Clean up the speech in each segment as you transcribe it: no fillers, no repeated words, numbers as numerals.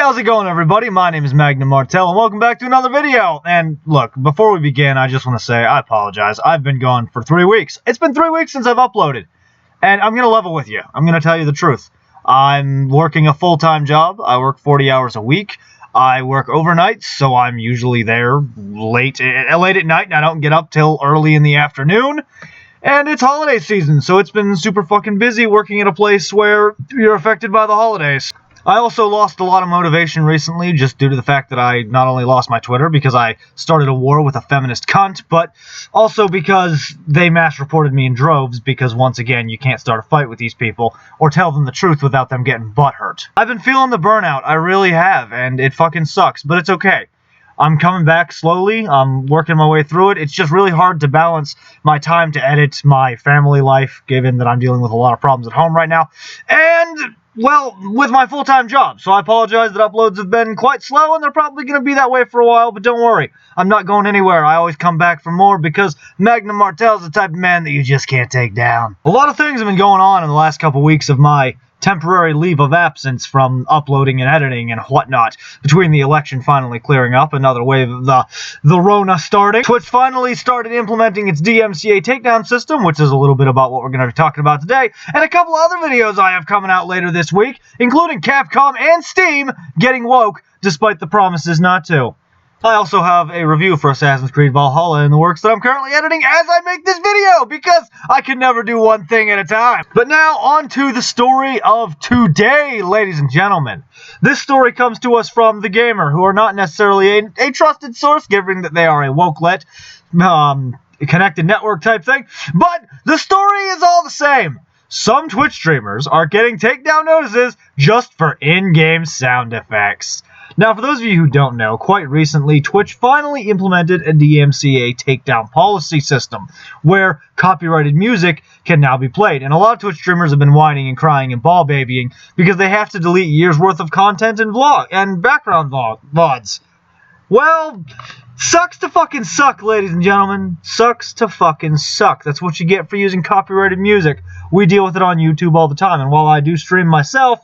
how's it going, everybody? My name is Magnum Martell, and welcome back to another video. And look, before we begin, I just want to say I apologize. I've been gone for 3 weeks. It's been 3 weeks since I've uploaded, and I'm going to level with you. I'm going to tell you the truth. I'm working a full-time job. I work 40 hours a week. I work overnight, so I'm usually there late at night, and I don't get up till early in the afternoon. And it's holiday season, so it's been super fucking busy working at a place where you're affected by the holidays. I also lost a lot of motivation recently just due to the fact that I not only lost my Twitter because I started a war with a feminist cunt, but also because they mass reported me in droves because, once again, you can't start a fight with these people or tell them the truth without them getting butthurt. I've been feeling the burnout, I really have, and it fucking sucks, but it's okay. I'm coming back slowly. I'm working my way through it. It's just really hard to balance my time to edit my family life, given that I'm dealing with a lot of problems at home right now, and, well, with my full-time job. So I apologize that uploads have been quite slow, and they're probably going to be that way for a while, but don't worry. I'm not going anywhere. I always come back for more because Magnum Martell is the type of man that you just can't take down. A lot of things have been going on in the last couple weeks of my temporary leave of absence from uploading and editing and whatnot, between the election finally clearing up, another wave of the Rona starting. Twitch finally started implementing its DMCA takedown system, which is a little bit about what we're going to be talking about today, and a couple other videos I have coming out later this week, including Capcom and Steam getting woke despite the promises not to. I also have a review for Assassin's Creed Valhalla in the works that I'm currently editing as I make this video, because I can never do one thing at a time. But now, on to the story of today, ladies and gentlemen. This story comes to us from The Gamer, who are not necessarily a trusted source, given that they are a woke-let, connected network type thing, but the story is all the same. Some Twitch streamers are getting takedown notices just for in-game sound effects. Now, for those of you who don't know, quite recently, Twitch finally implemented a DMCA takedown policy system, where copyrighted music can now be played. And a lot of Twitch streamers have been whining and crying and ball babying because they have to delete years' worth of content and background VODs. Well, sucks to fucking suck, ladies and gentlemen. Sucks to fucking suck. That's what you get for using copyrighted music. We deal with it on YouTube all the time, and while I do stream myself,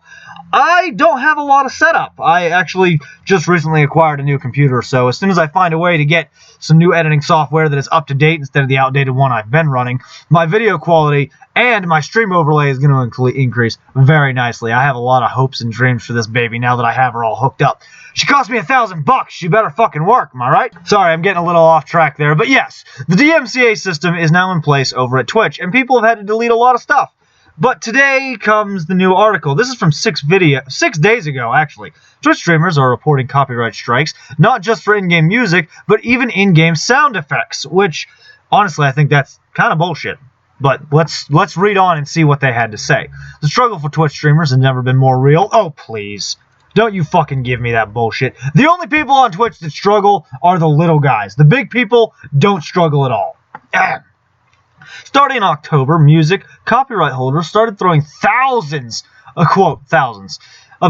I don't have a lot of setup. I actually just recently acquired a new computer, so as soon as I find a way to get some new editing software that is up to date instead of the outdated one I've been running, my video quality and my stream overlay is going to increase very nicely. I have a lot of hopes and dreams for this baby now that I have her all hooked up. She cost me $1,000. She better fucking work, am I right? Sorry, I'm getting a little off track there, but yes, the DMCA system is now in place over at Twitch, and people have had to delete a lot of stuff. But today comes the new article. This is from 6 days ago, actually. Twitch streamers are reporting copyright strikes, not just for in-game music, but even in-game sound effects, which, honestly, I think that's kind of bullshit. But let's read on and see what they had to say. The struggle for Twitch streamers has never been more real. Oh, please. Don't you fucking give me that bullshit. The only people on Twitch that struggle are the little guys. The big people don't struggle at all. Starting in October, music copyright holders started throwing thousands of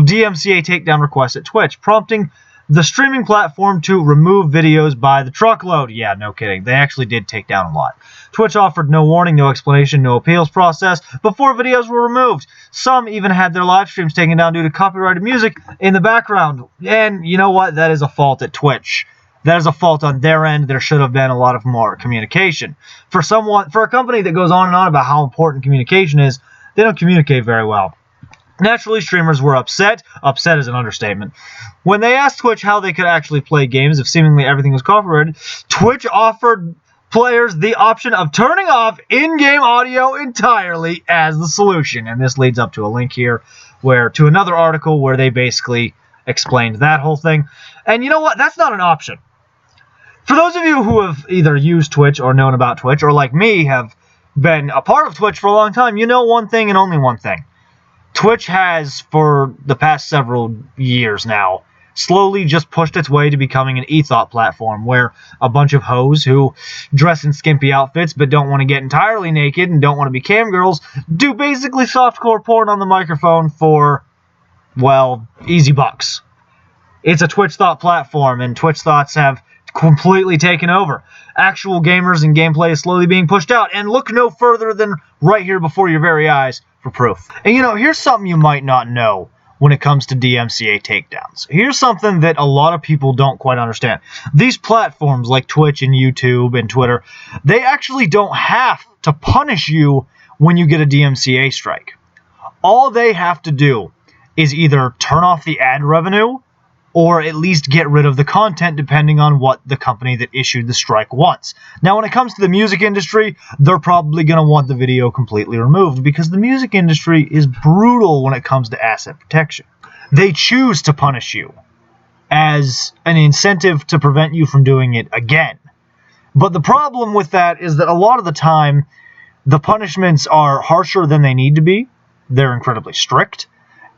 DMCA takedown requests at Twitch, prompting the streaming platform to remove videos by the truckload. Yeah, no kidding. They actually did take down a lot. Twitch offered no warning, no explanation, no appeals process before videos were removed. Some even had their live streams taken down due to copyrighted music in the background. And you know what? That is a fault at Twitch. That is a fault on their end. There should have been a lot of more communication. For a company that goes on and on about how important communication is, they don't communicate very well. Naturally, streamers were upset. Upset is an understatement. When they asked Twitch how they could actually play games if seemingly everything was copyrighted, Twitch offered players the option of turning off in-game audio entirely as the solution. And this leads up to a link here to another article where they basically explained that whole thing. And you know what? That's not an option. For those of you who have either used Twitch or known about Twitch, or like me, have been a part of Twitch for a long time, you know one thing and only one thing. Twitch has, for the past several years now, slowly just pushed its way to becoming an e-thought platform where a bunch of hoes who dress in skimpy outfits but don't want to get entirely naked and don't want to be cam girls do basically softcore porn on the microphone for, well, easy bucks. It's a Twitch thought platform, and Twitch thoughts have completely taken over. Actual gamers and gameplay is slowly being pushed out, and look no further than right here before your very eyes for proof. And you know, here's something you might not know. when it comes to DMCA takedowns. Here's something that a lot of people don't quite understand. These platforms like Twitch and YouTube and Twitter, they actually don't have to punish you when you get a DMCA strike. All they have to do is either turn off the ad revenue or at least get rid of the content depending on what the company that issued the strike wants. Now, when it comes to the music industry, they're probably going to want the video completely removed because the music industry is brutal when it comes to asset protection. They choose to punish you as an incentive to prevent you from doing it again. But the problem with that is that a lot of the time, the punishments are harsher than they need to be. They're incredibly strict.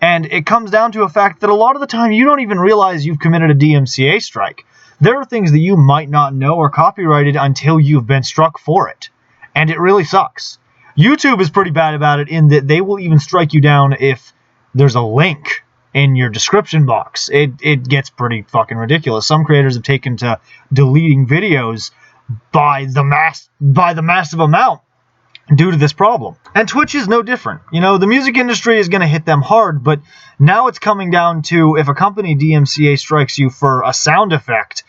And it comes down to a fact that a lot of the time you don't even realize you've committed a DMCA strike. There are things that you might not know are copyrighted until you've been struck for it. And it really sucks. YouTube is pretty bad about it in that they will even strike you down if there's a link in your description box. It gets pretty fucking ridiculous. Some creators have taken to deleting videos by the massive amount due to this problem. And Twitch is no different. You know, the music industry is going to hit them hard, but now it's coming down to if a company DMCA strikes you for a sound effect,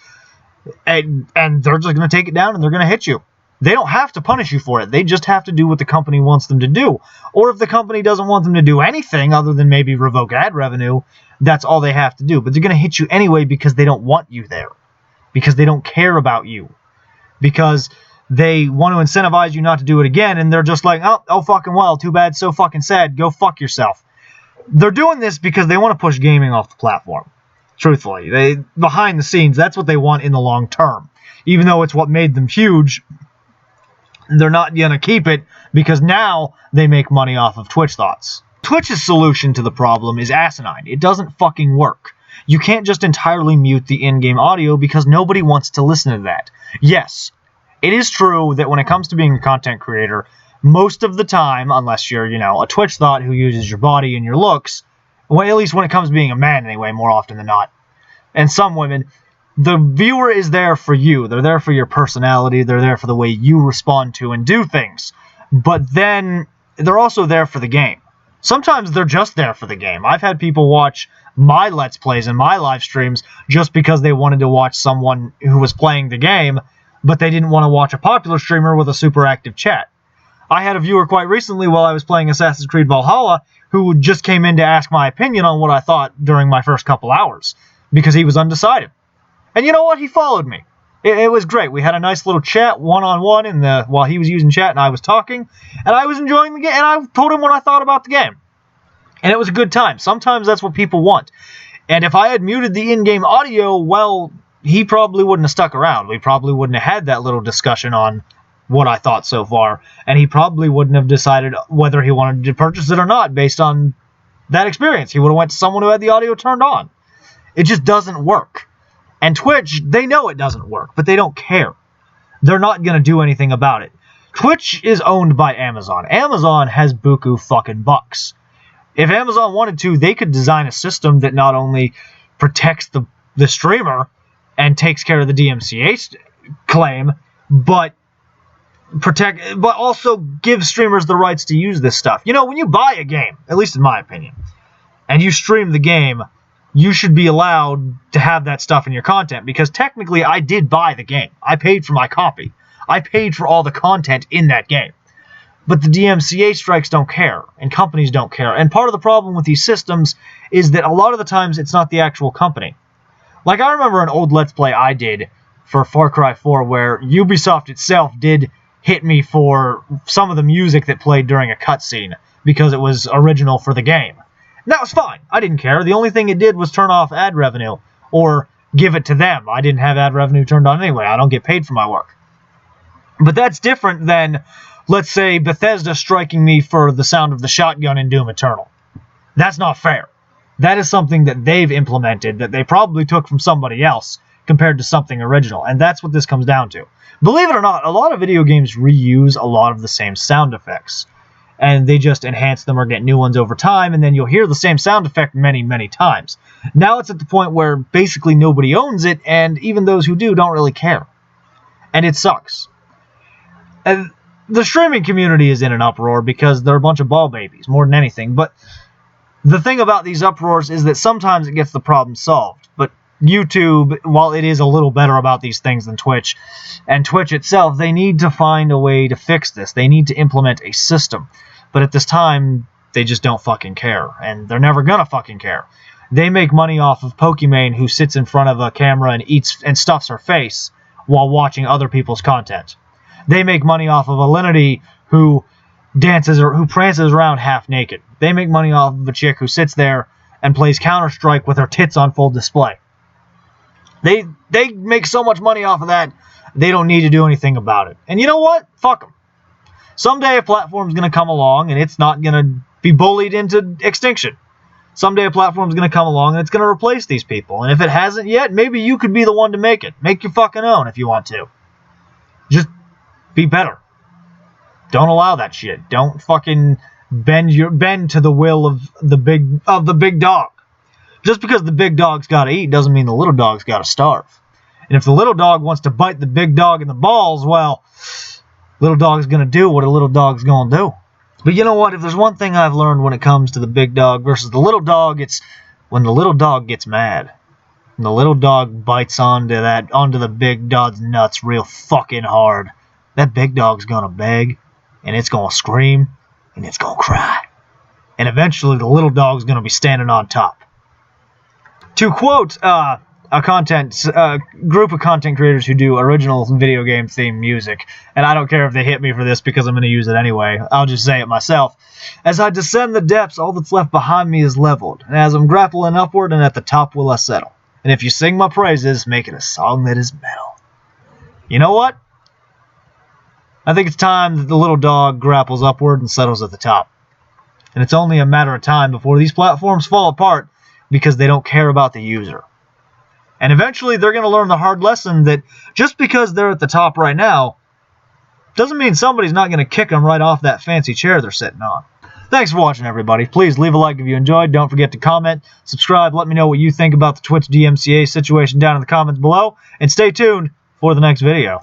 and they're just going to take it down and they're going to hit you. They don't have to punish you for it. They just have to do what the company wants them to do. Or if the company doesn't want them to do anything other than maybe revoke ad revenue, that's all they have to do. But they're going to hit you anyway because they don't want you there. Because they don't care about you. Because they want to incentivize you not to do it again, and they're just like, oh fucking well, too bad, so fucking sad, go fuck yourself. They're doing this because they want to push gaming off the platform. Truthfully, behind the scenes, that's what they want in the long term. Even though it's what made them huge, they're not going to keep it because now they make money off of Twitch thoughts. Twitch's solution to the problem is asinine. It doesn't fucking work. You can't just entirely mute the in-game audio because nobody wants to listen to that. Yes, it is true that when it comes to being a content creator, most of the time, unless you're, a Twitch thought who uses your body and your looks, well, at least when it comes to being a man anyway, more often than not, and some women, the viewer is there for you. They're there for your personality. They're there for the way you respond to and do things. But then they're also there for the game. Sometimes they're just there for the game. I've had people watch my Let's Plays and my live streams just because they wanted to watch someone who was playing the game, but they didn't want to watch a popular streamer with a super active chat. I had a viewer quite recently while I was playing Assassin's Creed Valhalla who just came in to ask my opinion on what I thought during my first couple hours because he was undecided. And you know what? He followed me. It was great. We had a nice little chat one-on-one while he was using chat and I was talking, and I was enjoying the game, and I told him what I thought about the game. And it was a good time. Sometimes that's what people want. And if I had muted the in-game audio, well, he probably wouldn't have stuck around. We probably wouldn't have had that little discussion on what I thought so far, and he probably wouldn't have decided whether he wanted to purchase it or not based on that experience. He would have went to someone who had the audio turned on. It just doesn't work. And Twitch, they know it doesn't work, but they don't care. They're not going to do anything about it. Twitch is owned by Amazon. Amazon has buku fucking bucks. If Amazon wanted to, they could design a system that not only protects the streamer and takes care of the DMCA claim, but also give streamers the rights to use this stuff. You know, when you buy a game, at least in my opinion, and you stream the game, you should be allowed to have that stuff in your content, because technically I did buy the game. I paid for my copy. I paid for all the content in that game. But the DMCA strikes don't care, and companies don't care. And part of the problem with these systems is that a lot of the times it's not the actual company. Like, I remember an old Let's Play I did for Far Cry 4 where Ubisoft itself did hit me for some of the music that played during a cutscene because it was original for the game. And that was fine. I didn't care. The only thing it did was turn off ad revenue or give it to them. I didn't have ad revenue turned on anyway. I don't get paid for my work. But that's different than, let's say, Bethesda striking me for the sound of the shotgun in Doom Eternal. That's not fair. That is something that they've implemented that they probably took from somebody else compared to something original. And that's what this comes down to. Believe it or not, a lot of video games reuse a lot of the same sound effects. And they just enhance them or get new ones over time, and then you'll hear the same sound effect many, many times. Now it's at the point where basically nobody owns it, and even those who do don't really care. And it sucks. And the streaming community is in an uproar because they're a bunch of ball babies, more than anything. But The thing about these uproars is that sometimes it gets the problem solved, but YouTube, while it is a little better about these things than Twitch, and Twitch itself, they need to find a way to fix this. They need to implement a system. But at this time, they just don't fucking care, and they're never gonna fucking care. They make money off of Pokimane, who sits in front of a camera and eats and stuffs her face while watching other people's content. They make money off of Alinity, who dances or who prances around half naked. They make money off of a chick who sits there and plays Counter-Strike with her tits on full display. They make so much money off of that, they don't need to do anything about it. And you know what? Fuck them. Someday a platform's going to come along and it's not going to be bullied into extinction. Someday a platform's going to come along and it's going to replace these people. And if it hasn't yet, maybe you could be the one to make it. Make your fucking own if you want to. Just be better. Don't allow that shit. Don't fucking bend to the will of the big dog. Just because the big dog's got to eat doesn't mean the little dog's got to starve. And if the little dog wants to bite the big dog in the balls, well, little dog's going to do what a little dog's going to do. But you know what? If there's one thing I've learned when it comes to the big dog versus the little dog, it's when the little dog gets mad. And the little dog bites onto the big dog's nuts real fucking hard. That big dog's going to beg. And it's going to scream, and it's going to cry. And eventually the little dog's going to be standing on top. To quote a group of content creators who do original video game themed music, and I don't care if they hit me for this because I'm going to use it anyway, I'll just say it myself. As I descend the depths, all that's left behind me is leveled, and as I'm grappling upward, and at the top will I settle. And if you sing my praises, make it a song that is metal. You know what? I think it's time that the little dog grapples upward and settles at the top. And it's only a matter of time before these platforms fall apart because they don't care about the user. And eventually they're going to learn the hard lesson that just because they're at the top right now doesn't mean somebody's not going to kick them right off that fancy chair they're sitting on. Thanks for watching, everybody. Please leave a like if you enjoyed. Don't forget to comment, subscribe, let me know what you think about the Twitch DMCA situation down in the comments below, and stay tuned for the next video.